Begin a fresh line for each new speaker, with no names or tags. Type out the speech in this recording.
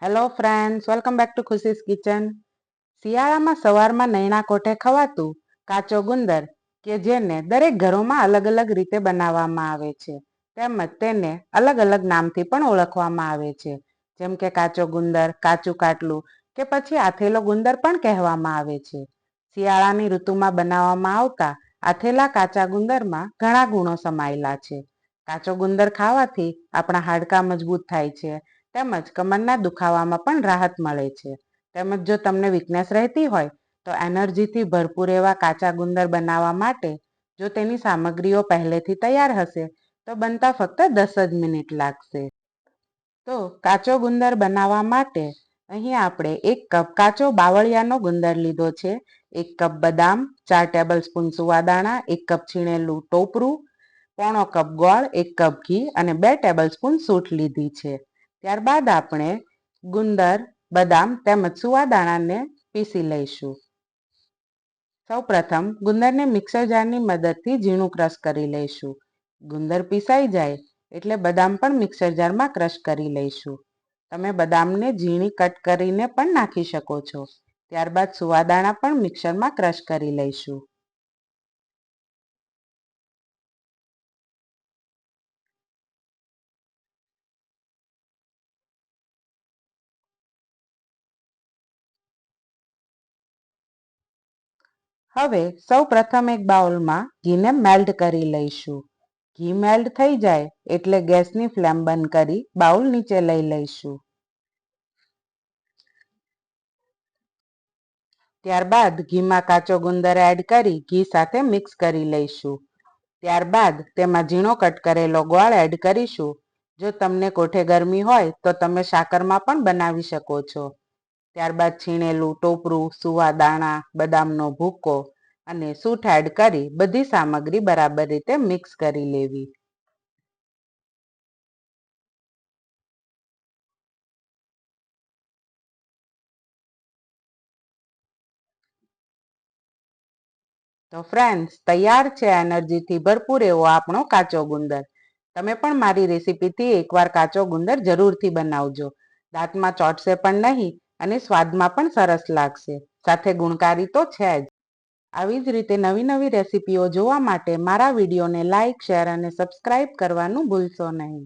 Hello friends, welcome back to ખુશીસ kitchen. શિયાળામાં સવારમાં નૈણા કોઠે ખવાતું કાચો ગુંદર કે જેને દરેક ઘરોમાં અલગ અલગ રીતે બનાવવામાં આવે છે, તેમજ તેને અલગ અલગ નામથી પણ ઓળખવામાં આવે છે, જેમ કે કાચો ગુંદર, કાચું કાટલું કે પછી આથેલો ગુંદર પણ કહેવામાં આવે છે. શિયાળાની ઋતુમાં બનાવવામાં આવતા આથેલા કાચા ગુંદરમાં ઘણા ગુણો સમાયેલા છે. કાચો ગુંદર ખાવાથી આપણા હાડકાં મજબૂત થાય છે, તેમજ કમરના દુખાવામાં પણ રાહત મળે છે. તેમજ જો તમને વીકનેસ રહેતી હોય તો એનર્જીથી ભરપૂર એવા કાચા ગુંદર બનાવવા માટે જો તેની સામગ્રીઓ પહેલેથી તૈયાર હશે તો બનતા ફક્ત 10 જ મિનિટ લાગશે. તો કાચો ગુંદર બનાવવા માટે અહીં આપણે 1 કપ કાચો બાવળિયાનો ગુંદર લીધો છે, 1 કપ બદામ, 4 ટેબલ સ્પૂન સુવાદાણા, 1 કપ છીણેલું ટોપરું, પોણો કપ ગોળ, 1 કપ ઘી અને 2 ટેબલ સ્પૂન સૂંઠ લીધી છે. ત્યારબાદ આપણે ગુંદર, બદામ તેમજ સુવાદાણાને પીસી લઈશું. સૌપ્રથમ ગુંદરને મિક્સર જારની મદદથી ઝીણું ક્રશ કરી લઈશું. ગુંદર પીસાઈ જાય એટલે બદામ પણ મિક્સર જારમાં ક્રશ કરી લઈશું. તમે બદામને ઝીણી કટ કરીને પણ નાખી શકો છો. ત્યારબાદ સુવાદાણા પણ મિક્સરમાં ક્રશ કરી લઈશું. હવે સૌ પ્રથમ એક બાઉલમાં ઘીને મેલ્ટ કરી લઈશું. ઘી મેલ્ટ થઈ જાય એટલે ગેસની ફ્લેમ બંધ કરી બાઉલ નીચે લઈ લઈશું. ત્યારબાદ ઘીમાં કાચો ગુંદર એડ કરી ઘી સાથે મિક્સ કરી લઈશું. ત્યારબાદ તેમાં ઝીણો કટ કરેલો ગોળ એડ કરીશું. જો તમને કોઠે ગરમી હોય તો તમે સાકરમાં પણ બનાવી શકો છો. ત્યારબાદ છીણેલું ટોપરું, સુવાદાણા, બદામનો ભૂકો અને સૂંઠ એડ કરી બધી સામગ્રી બરાબર રીતે મિક્સ કરી લેવી. તો ફ્રેન્ડ્સ, તૈયાર છે એનર્જીથી ભરપૂર એવો આપણો કાચો ગુંદર. તમે પણ મારી રેસીપીથી એકવાર કાચો ગુંદર જરૂરથી બનાવજો. દાંતમાં ચોંટશે પણ નહીં અને સ્વાદમાં પણ સરસ લાગશે. સાથે ગુણકારી તો છે જ. આવી જ રીતે નવી નવી રેસીપીઓ જોવા માટે મારા વિડીયોને લાઇક, શેર અને સબસ્ક્રાઇબ કરવાનું ભૂલશો નહીં.